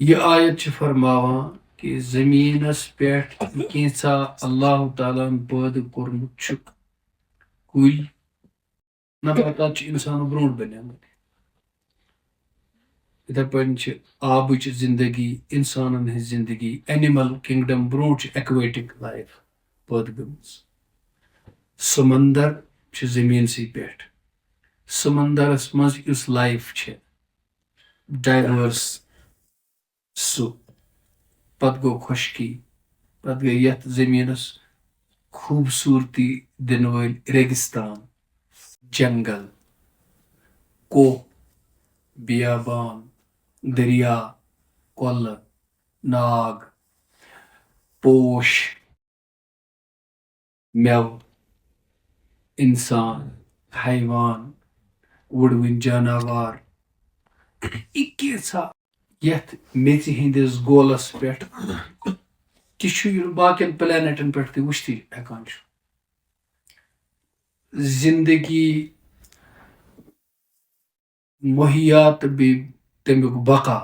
یہ آیت چھ فرماوان کہ زمینس پٮ۪ٹھ کینٛژھا اللہ تعالیٰ ہن پٲدٕ کوٚرمُت چھُ کُلۍ نباتات چھِ اِنسانو برونٛٹھ بنیمٕتۍ یِتھے پٲٹھۍ چھِ آبٕچ زندگی اِنسانن ہٕنٛز زندگی اینِمل کنگڈم برونٛٹھ چھِ ایکویٹک لایف پٲدٕ گٔمٕژ سمندر چھِ زٔمیٖنسٕے پٮ۪ٹھ سمندرس منٛز یُس لایف چھِ ڈایورس سُہ پتہٕ گوٚو خۄشکی پتہٕ گٔے یتھ زٔمیٖنس خوٗبصوٗرتی دِنہٕ وٲلۍ ریگِستان جنگل کوہ بیابان دریا کۄلہٕ ناگ پوش مٮ۪وٕ اِنسان حیوان وٕڑوٕنۍ جاناوار یہِ کینٛژھا یتھ میژِ ہٕنٛدِس گولس پٮ۪ٹھ تہِ چھُ یہِ باقین پلینٹن پٮ۪ٹھ تہِ وٕچھتھٕے ہٮ۪کان چھُ زندگی مہیا تہٕ بیٚیہِ تمیُک بقا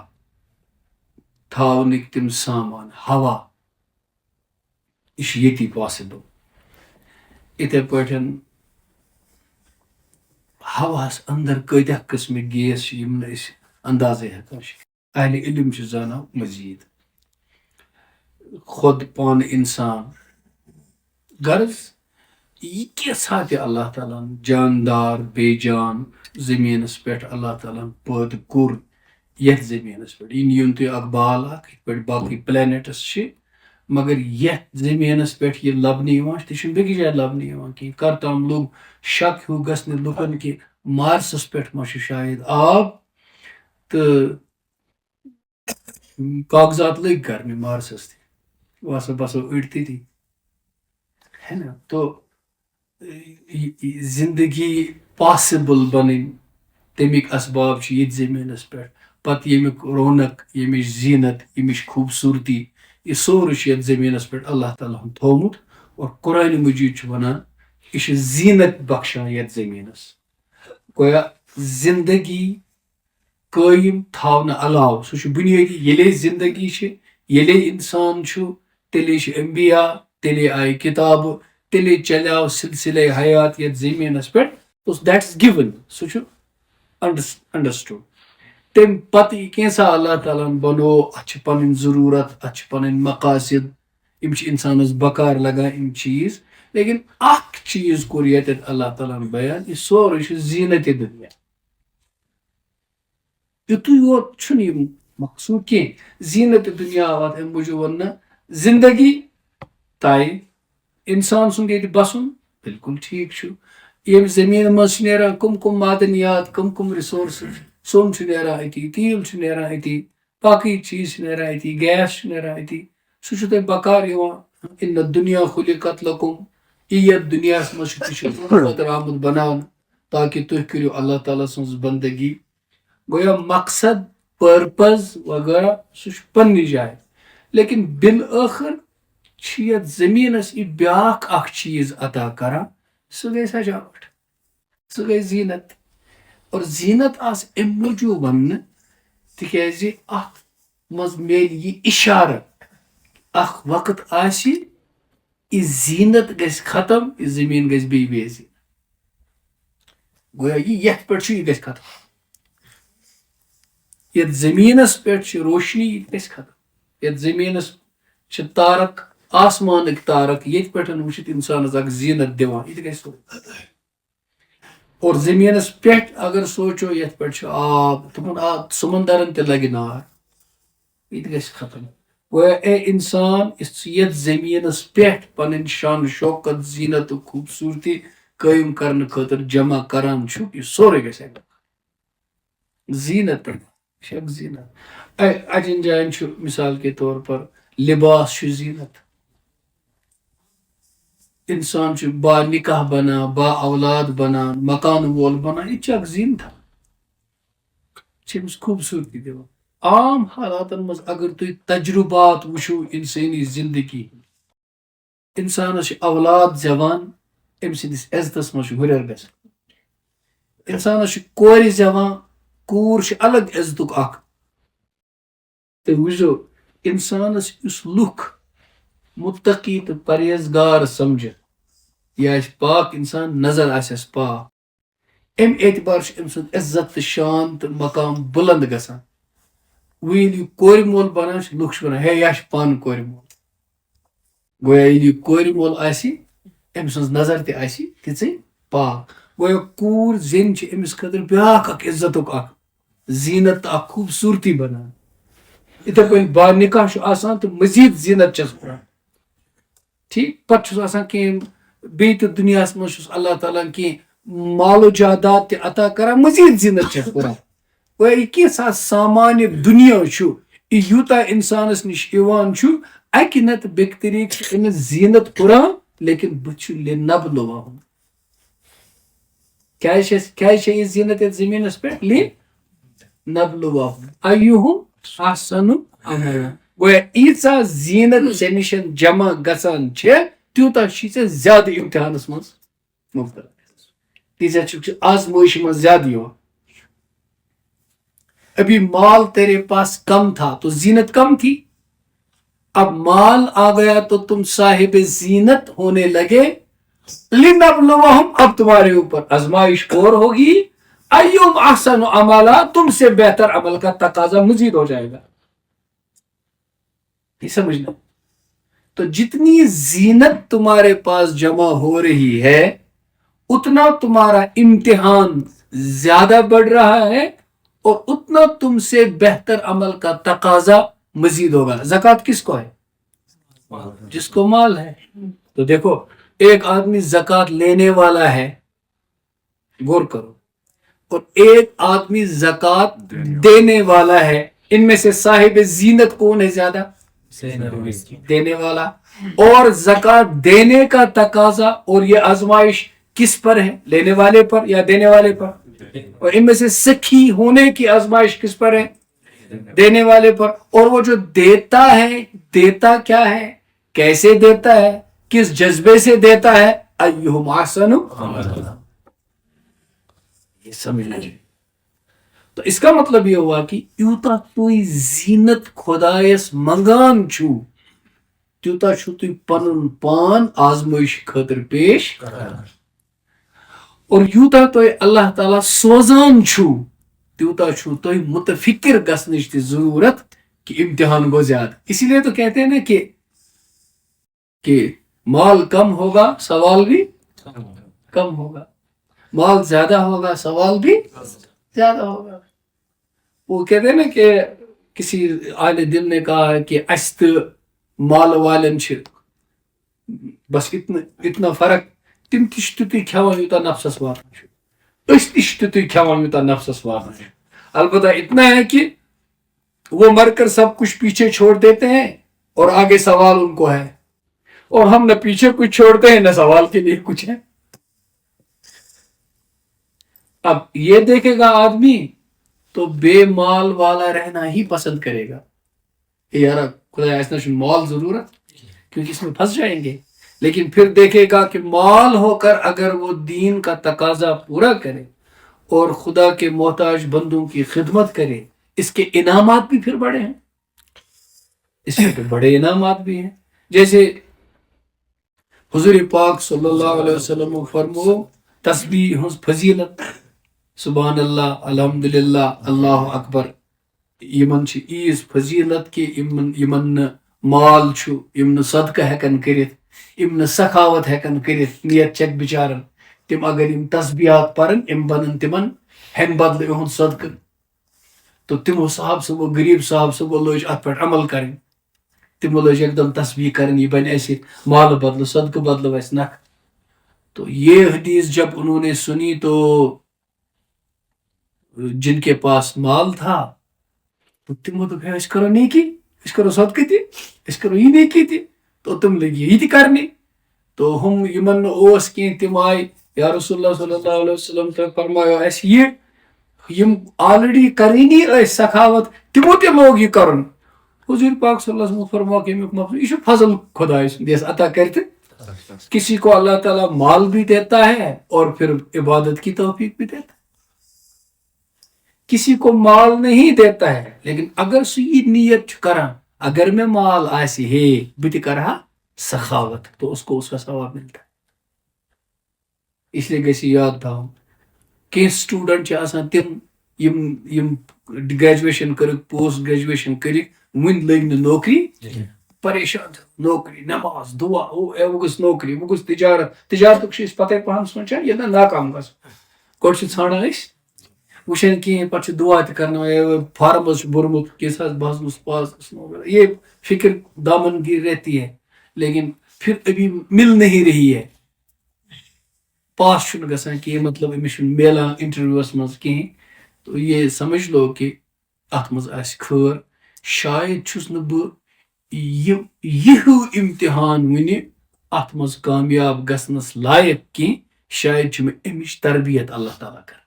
تھاونٕکۍ تِم سامان ہوا یہِ چھُ ییٚتی پاسبل یِتھے پٲٹھۍ ہواہس انٛدر کۭتیاہ قٕسمٕکۍ گیس چھِ یِم نہٕ أسۍ اندازے ہٮ۪کان چھِ اہلِ علم چھِ زانان مزیٖد خۄد پانہٕ اِنسان غرض یہِ کینٛژھا تہِ اللہ تعالیٰ ہن جاندار بے جان زٔمیٖنس پٮ۪ٹھ اللہ تعالیٰ ہن پٲدٕ کوٚر یتھ زٔمیٖنس پٮ۪ٹھ یہِ نِیِن تُہۍ اکھ بال اکھ یتھ پٲٹھۍ باقٕے پلینٹس چھِ مگر یتھ زٔمیٖنس پٮ۪ٹھ یہِ لبنہٕ یِوان چھُ تہِ چھُنہٕ بیٚکِس جایہِ لبنہٕ یِوان کینٛہہ کر تام لوٚگ شک ہیوٗ گژھنہِ لُکن کہِ مارسس پٮ۪ٹھ ما چھُ شاید آب تہٕ کاغذات لٔگۍ کرنہِ مارسس تہِ وسا بسو أڑۍ تٔتی ہے نا تو زندگی پاسبل بنٕنۍ تمیِکۍ اسباب چھِ ییٚتہِ زٔمیٖنس پٮ۪ٹھ پتہٕ ییٚمیُک رونق ییٚمِچ زیٖنت ییٚمِچ خوٗبصوٗرتی یہِ سورُے چھُ یتھ زٔمیٖنس پٮ۪ٹھ اللہ تعالیٰ ہن تھوٚومُت اور قرآنِ مجیٖد چھُ ونان یہِ چھُ زیٖنت بخشان یتھ زٔمیٖنس گویا زندگی قٲیِم تھاونہٕ علاوٕ سُہ چھُ بُنیٲدی ییٚلے زندگی چھِ ییٚلے اِنسان چھُ تیٚلے چھِ انبیا تیٚلے آیہِ کِتابہٕ تیٚلے چلیو سلسلے حیات یتھ زٔمیٖنس پٮ۪ٹھ دیٹ از گِون سُہ چھُ انڈرسٹوٗڈ تمہِ پتہٕ یہِ کینٛژھا اللہ تعالیٰ ہن بنوو اتھ چھِ پنٕنۍ ضروٗرت اتھ چھِ پنٕنۍ مقاصد یِم چھِ انسانس بکار لگان یِم چیٖز لیکن اکھ چیٖز کوٚر ییٚتٮ۪تھ اللہ تعالیٰ ہن بیان یہِ سورُے چھُ زیٖنتِ دُنیا یِتُے یوت چھُنہٕ یہِ مقصوٗد کینٛہہ زیٖنتِ دُنیا آو اتھ امہِ موٗجوٗب وننہٕ زندگی طے انسان سُنٛد ییٚتہِ بسُن بالکل ٹھیٖک چھُ ییٚمہِ زٔمیٖن منٛز چھِ نیران کٕم کٕم معدنیات کٕم کٕم رِسورسز سۄن چھُ نیران أتی تیٖل چھُ نیران أتی باقٕے چیٖز چھِ نیران أتی گیس چھُ نیران أتی سُہ چھُ تۄہہِ بکار یِوان اِنَّ دُنیا خُلِقَت لَکُم یہِ یتھ دُنیاہس منٛز چھُ تہِ چھُ تُہنٛدِ خٲطرٕ آمُت بناونہٕ تاکہِ تُہۍ کٔرِو اللہ تعالیٰ سٕنٛز بندگی گویا مقصد پٔرپز وغیرہ سُہ چھُ پننہِ جایہِ لیکن بالٲخر چھِ یتھ زٔمیٖنس یہِ بیاکھ اکھ چیٖز عطا کران سُہ گٔے سجاوٹ سُہ گٔے زیٖنت اور زیٖنت آسہِ امہِ موٗجوٗب وننہٕ تِکیازِ اتھ منٛز میلہِ یہِ اِشارٕ اکھ وقت آسہِ یہِ زیٖنت گژھِ ختم یہِ زٔمیٖن گژھِ بیٚیہِ بے زیٖنت گویا یہِ یتھ پٮ۪ٹھ چھُ یہِ گژھِ ختم یتھ زٔمیٖنس پٮ۪ٹھ چھِ روشنی یہِ تہِ گژھِ ختم یتھ زٔمیٖنس چھِ تارک آسمانٕکۍ تارک ییٚتہِ پٮ۪ٹھ وٕچھِتھ انسانس اکھ زیٖنت دِوان یہِ تہِ گژھِ اور زٔمیٖنس پٮ۪ٹھ اگر سوٗنچو یتھ پٮ۪ٹھ چھُ آب تِمن آب سمندرن تہِ لگہِ نار یہِ تہِ گژھِ ختم گویا اے انسان یتھ زٔمیٖنس پٮ۪ٹھ پنٕنۍ شان شوکت زیٖنت تہٕ خوٗبصوٗرتی قٲیِم کرنہٕ خٲطرٕ جمع کران چھُ یہِ سورُے گژھِ زیٖنت یہِ چھِ اکھ زیٖنت اجٮ۪ن جاین چھُ مثال کے طور پر لباس چھُ زیٖنت انسان چھُ با نکاح بنان با اولاد بنان مکانہٕ وول بنان یہِ تہِ چھِ اکھ زیٖنتھا چھِ أمِس خوٗبصوٗرتی دِوان عام حالاتن منٛز اگر تُہۍ تجرُبات وٕچھو انسٲنی زندگی انسانس چھِ اولاد زٮ۪وان أمۍ سٕنٛدِس عزتس منٛز چھُ ہُرٮ۪ر گژھان انسانس چھِ کورِ زٮ۪وان کوٗر چھِ الگ عزتُک اکھ تُہۍ وٕچھزیو اِنسانَس یُس لُکھ مُتقی تہٕ پرہیزگار سَمجھِ یہِ آسہِ پاک اِنسان نظر آسٮ۪س پاک اَمہِ اعتبار چھُ أمۍ سُنٛد عزت تہٕ شان تہٕ مقام بُلنٛد گژھان. وۄنۍ ییٚلہِ یہِ کورِ مول بَنان چھُ لُکھ چھِ وَنان ہے یہِ ہا چھُ پانہٕ کورِ مول. گویا ییٚلہِ یہِ کورِ مول آسہِ أمۍ سٕنٛز نظر تہِ آسہِ تِژٕے پاک. گویا کوٗر زیٚنۍ چھِ أمِس خٲطرٕ بیٛاکھ اکھ عزتُک اکھ زیٖنت تہٕ اکھ خوٗبصوٗرتی بَنان. یِتھَے پٲٹھۍ با نِکاح چھُ آسان تہٕ مٔزیٖد زیٖنت چھَس ہُران. ٹھیٖک پَتہٕ چھُس آسان کینٛہہ بیٚیہِ تہِ دُنیاہَس منٛز چھُس اللہ تعالیٰ ہَن کینٛہہ مال و جاداد تہِ عطا کران مٔزیٖد زیٖنت چھَس ہُران. گویا یہِ کینٛژھا سامانہِ دُنیا چھُ یہِ یوٗتاہ اِنسانَس نِش یِوان چھُ اَکہِ نَتہٕ بیٚکہِ طریٖقہٕ چھُ أمِس زیٖنت ہُران لیکِن بہٕ چھُ لِنَبلُوَہُم. کیٛازِ چھےٚ یہِ زیٖنت یَتھ زٔمیٖنَس پٮ۪ٹھ لِنَبلُوَہُم اَیُّہُم احسنُ عملا. گویا ییٖژاہ زیٖنت ژےٚ نِش جمع گژھان چھےٚ تیوٗتاہ چھُے ژےٚ زیادٕ اِمتحانَس منٛز مُبتلا تیٖژاہ چھُکھ ژٕ آزمٲیشہِ منٛز زیادٕ یِوان. ابھی مال تیرے پاس کم تھا تو زینت کم تھی. اب مال آ گیا تو تم صاحب زینت ہونے لگے. لنبلوہم اب تمہارے اوپر آزمائش اور ہوگی. ایوم احسن عملا تم سے بہتر عمل کا تقاضا مزید ہو جائے گا. یہ سمجھنا تو جتنی زینت تمہارے پاس جمع ہو رہی ہے اتنا تمہارا امتحان زیادہ بڑھ رہا ہے اور اتنا تم سے بہتر عمل کا تقاضا مزید ہوگا. زکوٰۃ کس کو ہے؟ جس کو مال ہے. تو دیکھو ایک آدمی زکوٰۃ لینے والا ہے غور کرو اور ایک آدمی زکوٰۃ دینے والا ہے. ان میں سے صاحب زینت کون ہے زیادہ؟ دینے والا. اور زکوٰۃ دینے کا تقاضا اور یہ آزمائش کس پر ہے؟ لینے والے پر یا دینے والے پر؟ اور ان میں سے سخی ہونے کی آزمائش کس پر ہے؟ دینے والے پر. اور وہ جو دیتا ہے دیتا کیا ہے؟ کیسے دیتا ہے؟ کس جذبے سے دیتا ہے؟ ایہم احسن. یہ سمجھ لیجیے. تو اس کا مطلب یہ ہوا کہ یوتاہ تُہۍ زینت خدایس منگان چھو تیوتاہ چھو تُہۍ پنُن پان آزمٲیش خٲطرٕ پیش کران. اور یوٗتاہ تۄہہِ اللہ تعالیٰ سوزان چھُو تیوٗتاہ چھُو تۄہہِ متفکر گژھنٕچ تہِ ضروٗرت کہ امتحان گوٚو زیادٕ. اسی لیے تو کہتے ہیں نا کہ مال کم ہوگا سوال بھی کم ہوگا. مال زیادہ ہوگا سوال بھی زیادہ ہوگا. وہ کہتے ہیں نا کہ کسی اہل دل نے کہا ہے کہ اس تہٕ مال والٮ۪ن چھِ بس اتنا فرق. تم تہِ چھِ تیُتُے کھٮ۪وان یوٗتاہ نفسس واتان چھُ. أسۍ تہِ چھِ تیُتُے کھٮ۪وان یوٗتاہ نفسس واتان چھُ. البتہ اتنا ہے کہ وہ مر کر سب کچھ پیچھے چھوڑ دیتے ہیں اور آگے سوال ان کو ہے اور ہم نہ پیچھے کچھ چھوڑتے ہیں نہ سوال کے لیے کچھ ہے. اب یہ دیکھے گا آدمی تو بے مال والا رہنا ہی پسند کرے گا. یار خدا ایسا مال ضرورت کیونکہ اس میں پھنس جائیں گے. لیکن پھر دیکھے گا کہ مال ہو کر اگر وہ دین کا تقاضا پورا کرے اور خدا کے محتاج بندوں کی خدمت کرے اس کے انعامات بھی پھر بڑے ہیں. اس کے پھر بڑے انعامات بھی ہیں. جیسے حضور پاک صلی اللہ علیہ وسلم فرمو تسبیح ہنز فضیلت سبحان اللہ الحمدللہ اللہ اکبر. یمن چھ ایز فضیلت کہ یمن مال چھُ یم نہٕ صدقہ ہیکن کٔرِتھ یم نہٕ سخاوت ہیکن کٔرِتھ نیت چیک بچارن تم اگر یم تسبیحات پرن یم بنن تمن ہمہ بدلہٕ یہُنٛد صدقہ. تو تمو صاحب صبح غریب صاحب صبح لوج ات پہ عمل کریں. تمو لوج ایک دم تسبیح کریں یہ بن ایسے مال بدلو صدقہ بدلو ایسے نکھ. تو یہ حدیث جب انہوں نے سنی تو جن کے پاس مال تھا تو تمو دوٚپ ہے أسۍ کرو نیکی أسۍ کرو صدقہ تہِ أسۍ کرو یہ نیکی تہِ. تو تم لگی یہ تہِ کرنہِ. تو ہم یمن نہٕ اوس کینٛہہ تم آیہِ یا رسول اللہ صلی اللہ علیہ وسلم تۄہہِ فرمایو اسہِ یہ یم آلریڈی کرٲنی ٲسۍ سخاوت تمو تہِ لوگ یہ کرُن. حضور پاک صلی اللہ علیہ وسلم فرماو کہ امیُک مقصد یہ چھُ فضل خداے سُنٛد یس عطا کرِ تہٕ کسی کو اللہ تعالیٰ مال بھی دیتا ہے اور پھر عبادت کی توفیق بھی دیتا ہے. کسی کو مال نہیں دیتا ہے لیکن اگر سو یہ نیت کران اگر میں مال آسی ہے بت کرہا سخاوت تو اس کو اس کا ثواب ملتا ہے. اس لیے گژھِ یاد تھاؤن کینٛہہ سٹوڈنٹ چھِ آسان تِم یم گریجویشن کرک پوسٹ گریجویشن کرک ون لگ نہٕ نوکری پریشان نوکری نماز دعا وہ گژھ نوکری وہ گژھ تجارتک چھِ أسۍ پتے پہن سونچان ییٚلہِ نہٕ ناکام گژھو گۄڈٕ چھِ ژھانڈان أسۍ وٕچھان کِہیٖنۍ پتہٕ چھِ دعا تہِ کرناوان فارم حظ چھُ بوٚرمُت کیس حظ بہٕ حظ گوٚژھ پاس گژھُن یہ فکر دامن گیر رہتی ہے لیکن پھر ابھی مل نہیں رہی ہے پاس چھُنہٕ گژھان کِہیٖنۍ مطلب أمِس چھُنہٕ میلان انٹرویوس منٛز کِہیٖنۍ تو یہ سمجھ لو کہ اتھ منٛز آسہِ خٲر شاید چھُس نہٕ بہٕ یہ امتحان وٕنہِ اتھ منٛز کامیاب گژھنس لایق کینٛہہ شاید چھُ مےٚ امِچ تربیت اللہ تعالیٰ کران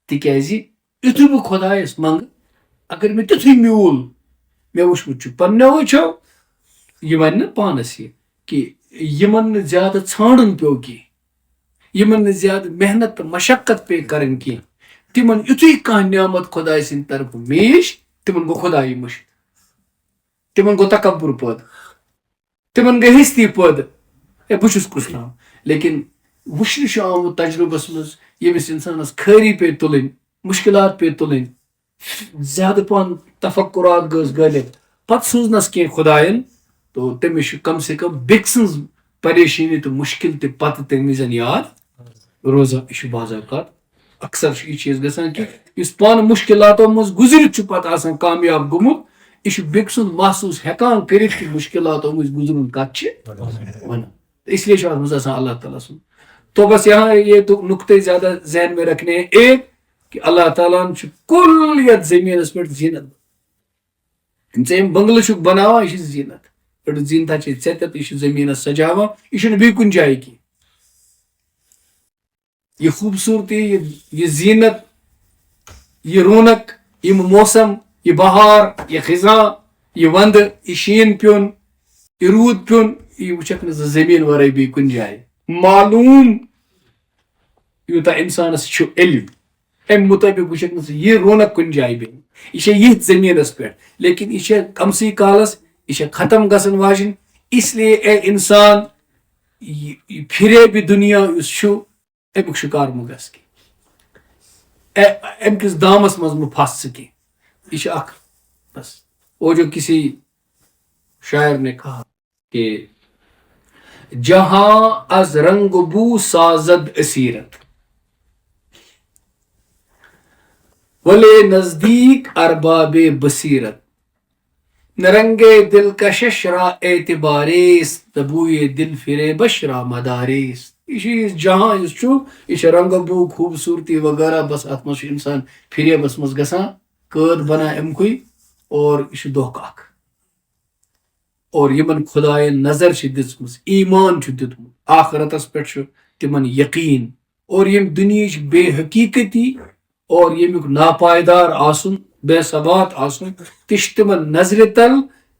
تِکیازِ یُتھُے بہٕ خۄدایس منٛگہٕ اگر مےٚ تیُتھُے میوٗل مےٚ وٕچھمُت چھُ پننیو وٕچھو یہ ونہِ نہٕ پانس یہ کہ یمن نہٕ زیادٕ ژھانڈُن پیوٚو کینٛہہ یمن نہٕ زیادٕ محنت تہٕ مشقت پے کرٕنۍ کینٛہہ تمن یُتھُے کانٛہہ نعمت خۄداے سٕنٛدِ طرفہٕ میش تمن گوٚو خۄدایی مٔشِد تمن گوٚو تکبر پٲدٕ تمن گٔے ہستی پٲدٕ ہے بہٕ چھُس کُس تام لیکن وٕچھنہٕ چھُ آمُت تجرُبس منٛز ییٚمِس انسانس خٲری پے تُلٕنۍ مُشکلات پے تُلٕنۍ زیادٕ پہن تفکرات گٔژھ گٔلِتھ پتہٕ سوٗزنس کینٛہہ خۄداین تو تٔمِس چھُ کم سے کم بیٚکہِ سٕنٛز پریشٲنی تہٕ مُشکل تہِ پتہٕ تمہِ وِزِ یاد روزان یہِ چھُ بعض اوقات اکثر چھُ یہِ چیٖز گژھان کہِ یُس پانہٕ مُشکلاتو منٛز گُزرِتھ چھُ پتہٕ آسان کامیاب گوٚمُت یہِ چھُ بیٚکہِ سُنٛد محسوٗس ہٮ۪کان کٔرِتھ کہِ مُشکلاتو مٔنٛزۍ گُزرُن کتھ چھِ ونان اس لیے چھُ اتھ منٛز آسان اللہ تعالیٰ سُنٛد تو بس یہاں یہ نقطے زیادہ ذہن میں رکھنے ہیں ایک کہ اللہ تعالیٰ چھُ کُل یتھ زٔمیٖنس پٮ۪ٹھ زیٖنت ژےٚ یِم بنگلہٕ چھُکھ بناوان یہِ چھِ زیٖنت أڑۍ زیٖنتھا چھِ ژےٚ تہِ یہِ چھُ زٔمیٖنس سجاوان یہِ چھُنہٕ بیٚیہِ کُنہِ جایہِ کینٛہہ یہ خوبصورتی یہ زینت یہ رونق یہ موسم یہ بہار یہ خزاں یہ وند یہ شین پیون یہ روٗد پیون یہ وٕچھکھ نہٕ ژٕ زٔمیٖن ورٲے بیٚیہِ کُنہِ جایہِ معلوٗم یوٗتاہ انسانس چھُ علم امہِ مطٲبق وٕچھکھ نہٕ ژٕ یہِ رونق کُنہِ جایہِ بیٚیہِ یہِ چھےٚ یِتھ زٔمیٖنس پٮ۪ٹھ لیکن یہِ چھےٚ کمسٕے کالس یہ چھےٚ ختم گژھن واجِنۍ اس لیے اے انسان پھرے بھی دنیا یُس چھُ امیُک شکار مہ گژھ کینٛہہ امہِ کِس دامس منٛز مہ پھس ژٕ کینٛہہ یہ چھُ اکھ بس وہ جو کسی شاعر نے کہا کہ جہاں از رنگ بو سازد اسیرت ولے نزدیک ارباب بصیرت نرنگے دل کشش را اعتباریست بوئے دل فریبش را مداریست یہ چیز جہاں یُس چھُ یہ چھِ رنگ بو خوبصورتی وغیرہ بس اتھ منٛز چھُ انسان فریبس منٛز گژھان قٲد بنان امکُے اور یہ چھُ دھوکہٕ اکھ اور یمن خۄدایَن نظر چھِ دِژمٕژ ایمان چھُ دیُتمُت آخرتس پٮ۪ٹھ چھُ تِمن یقیٖن اور ییٚمہِ دُنیہٕچ بے حقیٖقتی اور ییٚمیُک ناپائیدار آسُن بے ثبات آسُن تہِ چھُ تِمن نظرِ تل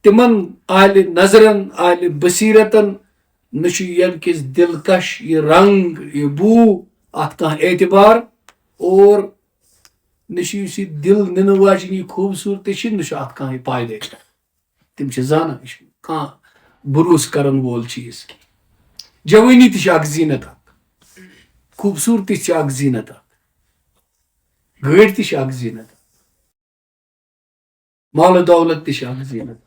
تِمن اہلِ نظرن اہلِ بصیرتن نہ چھُ ییٚمہِ کِس دلکش یہ رنگ یہ بو اتھ کانٛہہ اعتبار اور نہ چھُ یُس یہِ دل نِنہٕ واجیٚنۍ یہِ خوٗبصوٗرتی چھِ نہ چھُ اتھ کانٛہہ یہِ پایدٔرۍ تِم چھِ زانان یہِ چھُنہٕ کانٛہہ بروسہٕ کرن وول چیٖز کینٛہہ جوٲنی تہِ چھِ اکھ زیٖنت اکھ خوٗبصوٗرتی چھِ اکھ زیٖنت اکھ گٲڑۍ تہِ چھِ اکھ زیٖنت مال و دولت تہِ چھِ اکھ زیٖنت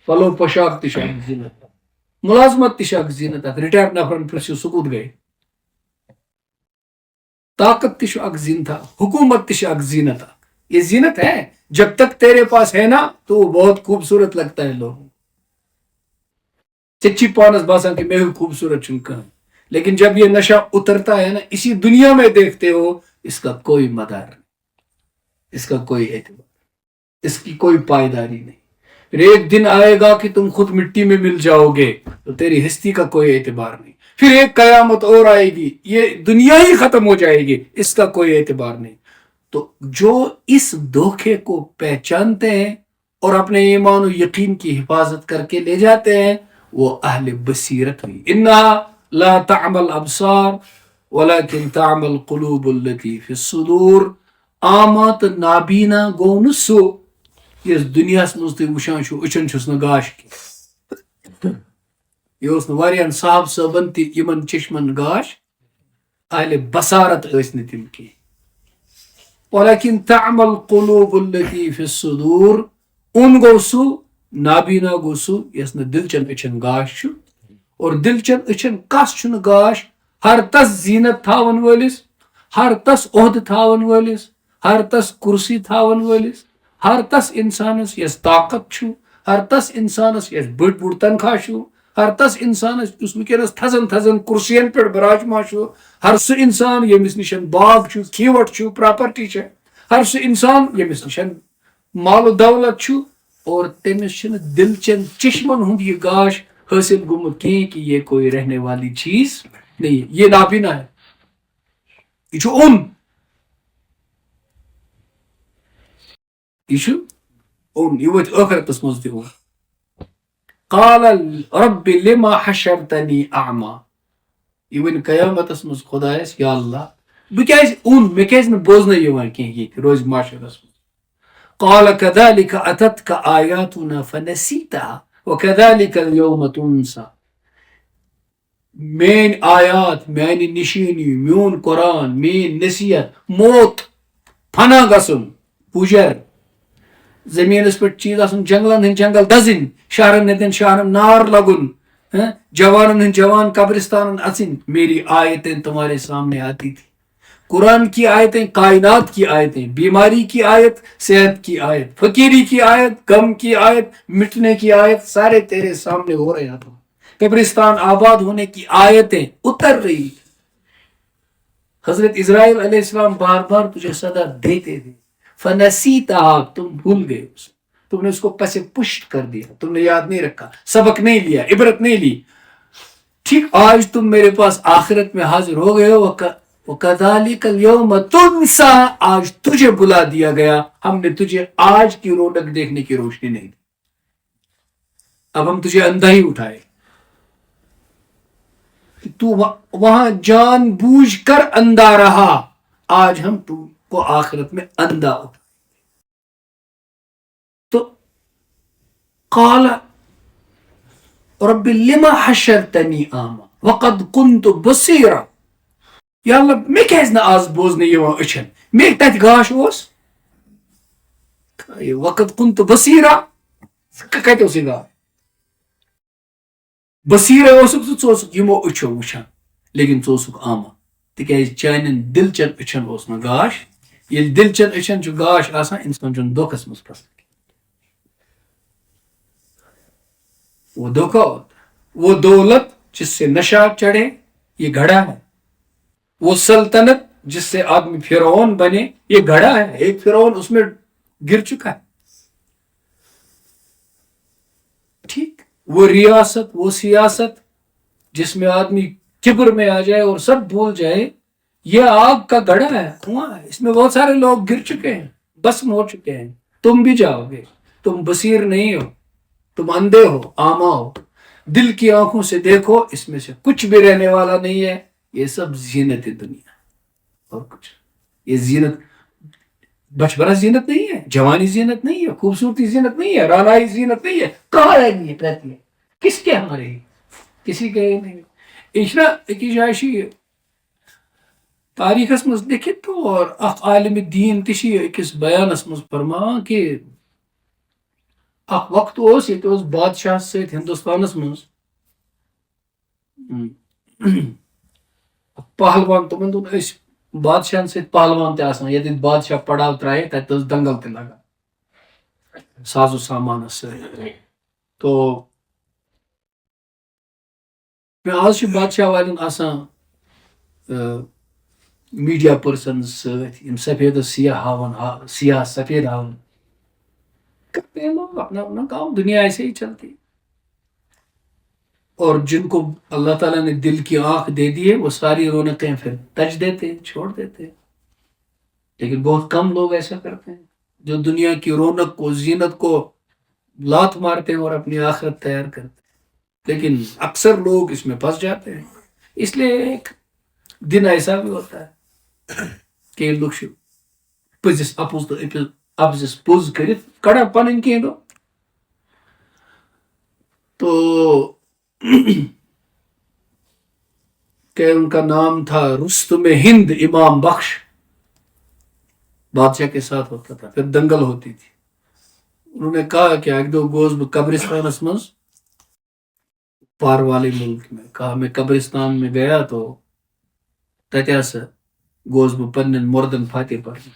پلو پوشاک تہِ چھُ اکھ زیٖنت ملازمت تہِ چھِ اکھ زیٖنت اکھ رِٹایَر نفرن پرژھِو سُہ کوٚت گٔے طاقت تہِ چھُ اکھ زیٖنتھا حکوٗمت تہِ چھِ اکھ زیٖنت اکھ یہ زینت ہے جب تک تیرے پاس ہے نا تو وہ بہت خوبصورت لگتا ہے لوگوں چچی پانس باسان کہ میں بھی خوبصورت چھُنہٕ کٕہٕنۍ لیکن جب یہ نشہ اترتا ہے نا اسی دنیا میں دیکھتے ہو اس کا کوئی مدار نہیں اس کا کوئی اعتبار اس کی کوئی پائیداری نہیں پھر ایک دن آئے گا کہ تم خود مٹی میں مل جاؤ گے تو تیری ہستی کا کوئی اعتبار نہیں پھر ایک قیامت اور آئے گی یہ دنیا ہی ختم ہو جائے گی اس کا کوئی اعتبار نہیں تو جو اس دھوکے کو پہچانتے ہیں اور اپنے ایمان و یقین کی حفاظت کر کے لے جاتے ہیں وہ اہل بصیرت ہوئی انہا لا تعمل ابصار ولكن تعمل قلوب التي في الصدور آما تو نابینا گو نہ سو یس دنیا مز تھی وچان اچن چھس نہ گاش کی یہ اس واریاہن صاحب صٲبن تہ یمن چشمن گاش اہل بصارت ٲسۍ نہٕ تِم کینٛہہ ولكن تعمى القلوب التي في الصدور اون گو سو نابینا گو سو یس نہ دلچن اچھن گاش چھُ اور دلچن اچھن کس چھُنہٕ گاش ہر تس زینت تھاون وٲلِس ہر تس عہدٕ تھاون وٲلِس ہر تس کرسی تھاون وٲلِس ہر تس انسانس یس طاقت چھُ ہر تس انسانس یس بٔڑۍ بوٚڑ تنخواہ چھُ ہر تس انسانس یس ونکیٚنس تھزن تھزن کرسین پہ براجمان چھُ ہر سُہ انسان ییٚمِس نِش باغ چھُ کھیٖوٹ چھُ پراپرٹی چھِ ہر سُہ انسان ییٚمِس نِش مال و دولت چھُ اور تٔمِس چھُنہٕ دلچن چشمن ہُنٛد یہ گاش حٲصل گوٚمُت کینٛہہ کہ یہ کوئی رہنے والی چیز نہیں ہے یہ نابینا ہے یہ چھُ اوٚن یہ چھُ اوٚن یہ وٲتۍ ٲخرتس منٛز تہِ اوٚن قال رب لما حشرتنی اعما یہ ون قیامتس منٛز خدایس یا اللہ بہٕ کیازِ اوٚن مےٚ کیازِ نہٕ بوزنہٕ یِوان کینٛہہ ییٚتہِ روزِ معاشرس منٛز قال كذلك اتتك آیاتنا فنسیتها وكذلك اليوم تنسى میٲنۍ آیات میانہِ نشٲنی میون قرآن میٲنۍ نصیحت موت فنا گژھُن پُجر زمینس پہ چیز آسن جنگلن ہند جنگل دزٕنۍ شہرن ہندین شہرن نار لگن جوانن ہند جوان قبرستانن اژن میری آیتیں تمہارے سامنے آتی تھی قرآن کی آیتیں کائنات کی آیتیں بیماری کی آیت صحت کی آیت فقیری کی آیت غم کی آیت مٹنے کی آیت سارے تیرے سامنے ہو رہے ہیں قبرستان آباد ہونے کی آیتیں اتر رہی حضرت اسرائیل علیہ السلام بار بار تجھے صدا دیتے تھے فنسیتا تم بھول گئے تم نے اس کو پس پشت کر دیا تم نے یاد نہیں رکھا سبق نہیں لیا عبرت نہیں لی ٹھیک آج تم میرے پاس آخرت میں حاضر ہو گئے ہو وَكَذَلِكَ الْيَوْمَ تُنْسَى آج تجھے بلا دیا گیا ہم نے تجھے آج کی رونق دیکھنے کی روشنی نہیں دی اب ہم تجھے اندھا ہی اٹھائے تو وہاں جان بوجھ کر اندھا رہا آج ہم تم کو آخرت میں اندھا اٹھائے تو قال رب لما حشرتنی اعما وقد كنت بصیرا یا اللہ مے کیازِ نہٕ آز بوزنہٕ یِوان أچھن مے تتہِ گاش اوس وقت كنت بصیرا کتہِ اوس یہِ گاش بصیرا اوسُکھ ژٕ اوسُکھ یِمو أچھو وٕچھان لیکن ژٕ اوسُکھ آما تِکیازِ چانٮ۪ن دلچن أچھن اوس نہٕ گاش ییٚلہِ دلچن أچھن چھُ گاش آسان انسان چھُنہٕ دھوکس منٛز پھسان وہ دھوکہ ہوتا وہ دولت جس سے نشہ چڑھے یہ گھڑا ہے وہ سلطنت جس سے آدمی فرعون بنے یہ گھڑا ہے ایک فرعون اس میں گر چکا ہے ٹھیک وہ ریاست وہ سیاست جس میں آدمی کبر میں آ جائے اور سب بھول جائے یہ آگ کا گھڑا ہے کنواں ہے اس میں بہت سارے لوگ گر چکے ہیں بسم ہو چکے ہیں تم بھی جاؤ گے تم بصیر نہیں ہو تم اندھے ہو آما ہو دل کی آنکھوں سے دیکھو اس میں سے کچھ بھی رہنے والا نہیں ہے یہ سب زینت دنیا اور کچھ یہ زینت بچپنا زینت نہیں ہے جوانی زینت نہیں ہے خوبصورتی زینت نہیں ہے رانائی زینت نہیں ہے کہاں رہے گی رہتی ہے کس کے ہاں رہی کسی کے نہیں اشنا ایک جائے تاریخس مز لکھت تو اور اخ عالم دین تشی اکس بیانس مز فرمان کہ اخ وقت اوس یہ اوس بادشاہ ست ہندوستانس مز پہلوان تمن دون اس بادشاہن ست پہلوان تہ آسان یتھ بادشاہ پڑاو ترائے تتہ اوس دنگل تہ لگان ساز و سامانس ست تو آز چھ بادشاہ والن آسان میڈیا پرسنز ست سفید و سیاہ ہاون سیاہ سفید ہاون کرتے ہیں لوگ اپنا اپنا کام دنیا ایسے ہی چلتی اور جن کو اللہ تعالیٰ نے دل کی آنکھ دے دی ہے وہ ساری رونقیں پھر تج دیتے چھوڑ دیتے لیکن بہت کم لوگ ایسا کرتے ہیں جو دنیا کی رونق کو زینت کو لات مارتے ہیں اور اپنی آخرت تیار کرتے ہیں لیکن اکثر لوگ اس میں پھنس جاتے ہیں اس لیے ایک دن ایسا بھی ہوتا ہے کہ لوگ پزس اپز تو اپزس پوز کرت کڑان پن کہیں دو. تو کہ ان کا نام تھا رستم ہند امام بخش. بادشاہ کے ساتھ ہوتا تھا, پھر دنگل ہوتی تھی. انہوں نے کہا کہ اک دو گوس بہ قبرستانس مز پار والے ملک میں. کہا میں قبرستان میں گیا تو تتہ ہسا گوس بہ پنن مردن فاتح پڑھنے.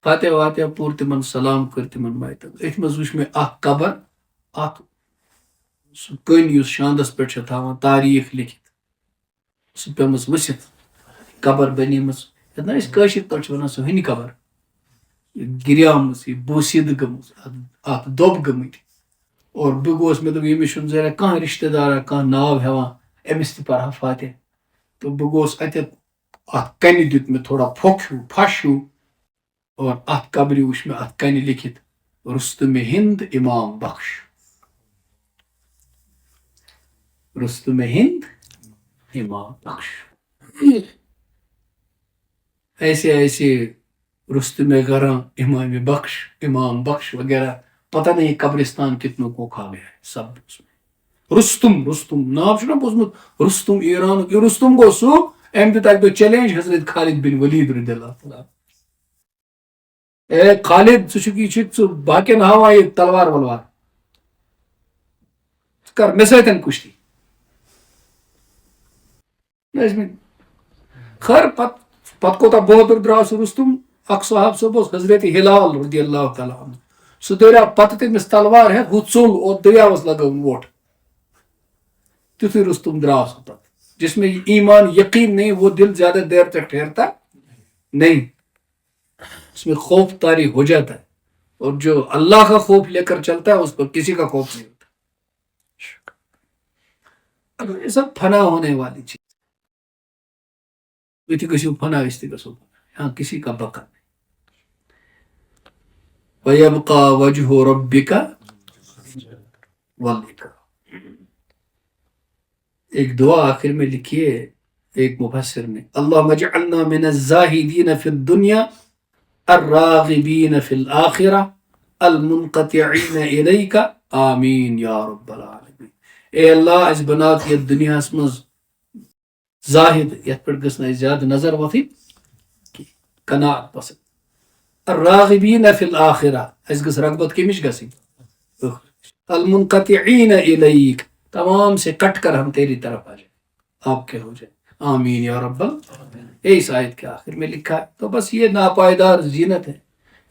فاتح واتح پور تمن سلام کر تمن ماتن. ات مز وچ میں اخ قبر, ات سہ کن یس شاندس پہ تھاوان تاریخ لکھت, سہ پیمس ؤسِتھ قبر بنیمٕژ. یتھ نا أسۍ کٲشِر پٲٹھۍ چھِ ونان سۄ ہٕنہِ قبر, گریامٕژ, یہ بوسیدٕ گٔمٕژ, اتھ دوٚب گٔمٕتۍ. اور بہٕ گوس, مےٚ دوٚپ ییٚمِس چھُنہٕ ذرا کانٛہہ رِشتہٕ دارا کانٛہہ ناو ہٮ۪وان, أمِس تہِ پرہا فاتح. تہٕ بہٕ گوس اتٮ۪تھ, اتھ کنہِ دیُت مےٚ تھوڑا پھۄکھ ہیوٗ, پھش ہیوٗ, اور اتھ قبرِ وٕچھ مےٚ اتھ کنہِ لیکھِتھ رستم ہند امام بخش. رستم ہند امام بخش. ایسے ایسے رستم غراں امام بخش وغیرہ, پتہ نہیں قبرستان کتنوں کو کھا گیا ہے سب. رستم نام چھُ نا بوٗزمُت رستم ایرانُک. یہ رستم گوٚو سُہ, أمۍ دیُت اکہِ دۄہ چیلینج حضرت خالد بن ولید رضی اللہ تعالیٰ. اے خالد, ژٕ چھُکھ باقین ہاوان یہ تلوار ولوار, ژٕ کر مےٚ سۭتۍ کُشتی. خیر پتہٕ کوتاہ بہادر درٛاو سُہ رستم. اکھ صحابہ صٲب اوس حضرت ہلال رضی اللہ تعالیٰ عنہ, سُہ دریاو پتہٕ تٔمِس تلوار ہٮ۪تھ, ہُہ ژوٚل اور دریاوس لگٲو ووٹ. تیُتھُے رستم درٛاو سُہ پتہٕ, جس میں ایمان یقین نہیں وہ دل زیادہ دیر تک ٹھہرتا نہیں, اس میں خوف طاری ہو جاتا ہے, اور جو اللہ کا خوف لے کر چلتا ہے اس پر کسی کا خوف نہیں ہوتا. یہ سب فنا ہونے والی چیز. تُہۍ گٔژھِو فنا, أسۍ تہِ گژھو فنا, یہاں کسی کا بقا نہیں. وَيَبْقَى وَجْهُ رَبِّكَ وَالْإِكْرَامُ. ایک دعا آخر میں لکھیے ایک مفسر نے, اللہم اجعلنا من الزاہدین فی الدنیا الراغبین فی الآخرہ المنقطعین الیک آمین یا رب العالمین. اے اللہ, اس بنات یہ دنیا مز زاہد, یت پہ گھن زیادہ نظر وتھن, قناعت پسند. الراغبین فی الآخرہ, اس گھس رغبت کمش گھن, المنقطعین الیک, تمام سے کٹ کر ہم تیری طرف آ جائیں, آپ کے ہو جائیں. آمین یا رب العالمین. اس آیت کے آخر میں لکھا ہے. تو بس یہ ناپائیدار زینت ہے,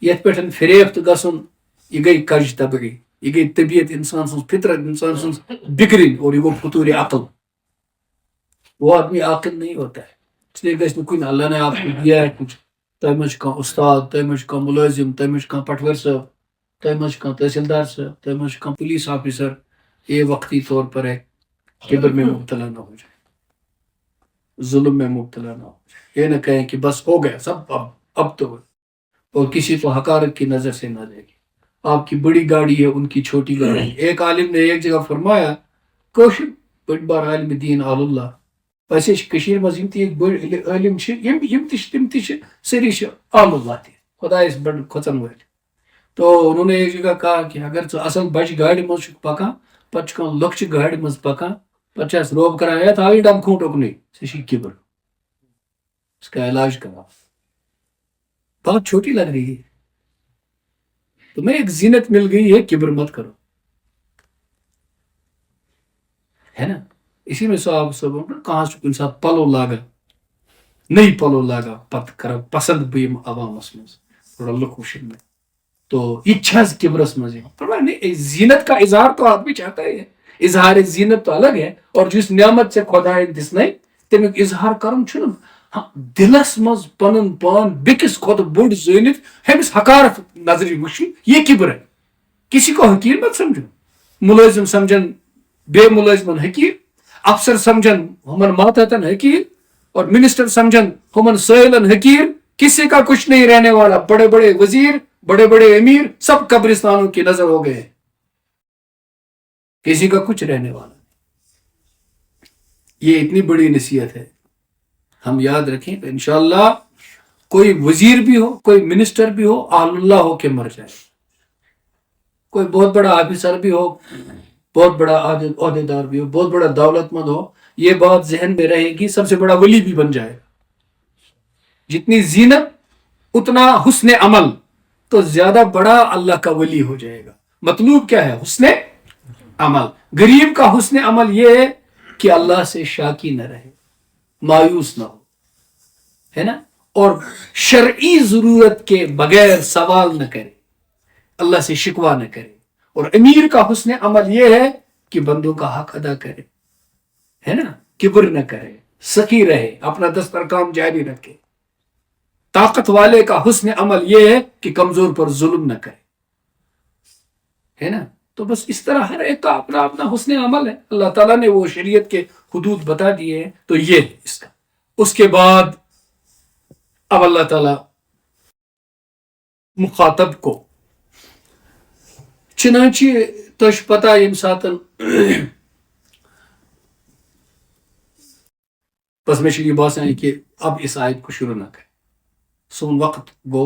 یت پہ فریب تو گھن, یہ گئی کج طبعی, یہ گئی طبیعت انسان سن, فطرت انسان سن بگڑن, اور یہ گو فطور عقل. وہ آدمی عاقل نہیں ہوتا ہے, اس لیے گھس نہ اللہ نے آپ کو دیا ہے کچھ, تہ مجھ کان استاد, تہ مجھ کان ملازم, تہ مجھ کان پٹور صاحب, تہ مجھ کان تحصیلدار صاحب, تہ مجھ کان پولیس آفیسر, یہ وقتی طور پر ہے, کبر میں مبتلا نہ ہو جائے, ظلم میں مبتلا نہ ہو جائے. یہ نہ کہیں کہ بس ہو گیا سب, اب تو, اور کسی کو حقارت کی نظر سے نہ دیکھیں. آپ کی بڑی گاڑی ہے, ان کی چھوٹی گاڑی ہے. ایک عالم نے ایک جگہ فرمایا, کوشر بڑ بار عالم دین آل اللہ, ویسے کشیر مز ایک بڑ عالم تم سری آل اللہ تہ خدایس بڑ کھوژن ول. تو انہوں نے ایک جگہ کہا کہ اگر ژٕ اصل بچ گاڑی مز پکان, پتہ کان لۄکچہِ گاڑی مز پکان, پتہ روب کران ہے تھاوی ڈم کھوٹ اکنے, سہ کبر, اس کا علاج کرا. بات چھوٹی لگ رہی ہے, تمہیں ایک زینت مل گئی ہے, کبر مت کرو, ہے نا. اسی میں صاحب کہاں سے کن سات پلو لاگا, نئی پلو لاگا, پتہ کر پسند بہم عوامس مز تھوڑا لُک وشن میں, تو یہ کبرس مز. زینت کا اظہار تو آدمی چاہتا ہے, اظہار زینت تو الگ ہے, اور جس نعمت سے خدا دسنے تمیک اظہار کرن چھُنہ دلس مز پنن پان بیکس کھت بوڑ زینت ہمس حقارت نظر وچھن, یہ کبر ہے. کسی کو حقیر مت سمجھو, ملازم سمجھن بے ملازمن حقیر, افسر سمجھن ہمن ماتحتن حقیر, اور منسٹر سمجھن ہمن سائلن حقیر. کسی کا کچھ نہیں رہنے والا, بڑے بڑے وزیر, بڑے بڑے امیر, سب قبرستانوں کی نظر ہو گئے, کسی کا کچھ رہنے والا نہیں. یہ اتنی بڑی نصیحت ہے, ہم یاد رکھیں تو انشاءاللہ کوئی وزیر بھی ہو، کوئی منسٹر بھی ہو، اہل اللہ ہو کے مر جائے، کوئی بہت بڑا آفیسر بھی ہو، بہت بڑا عہدے دار بھی ہو، بہت بڑا دولت مند ہو، یہ بات ذہن میں رہے گی، سب سے بڑا ولی بھی بن جائے گا۔ جتنی زینت اتنا حسن عمل، تو زیادہ بڑا اللہ کا ولی ہو جائے گا۔ مطلوب کیا ہے؟ حسن عمل۔ غریب کا حسن عمل یہ ہے کہ اللہ سے شاکی نہ رہے، مایوس نہ ہو، ہے نا، اور شرعی ضرورت کے بغیر سوال نہ کرے، اللہ سے شکوہ نہ کرے۔ اور امیر کا حسن عمل یہ ہے کہ بندوں کا حق ادا کرے، ہے نا، کبر نہ کرے، سخی رہے، اپنا دسترکام جاری رکھے۔ طاقت والے کا حسن عمل یہ ہے کہ کمزور پر ظلم نہ کرے، ہے نا۔ تو بس اس طرح ہر ایک کا اپنا اپنا حسن عمل ہے، اللہ تعالیٰ نے وہ شریعت کے حدود بتا دیے ہیں، تو یہ ہے اس کا۔ اس کے بعد اب اللہ تعالیٰ مخاطب کو چنانچہ تش پتہ یم ساتن بس میں یہ باسان کہ اب اس آیت کو شروع نہ کریں، سون وقت گو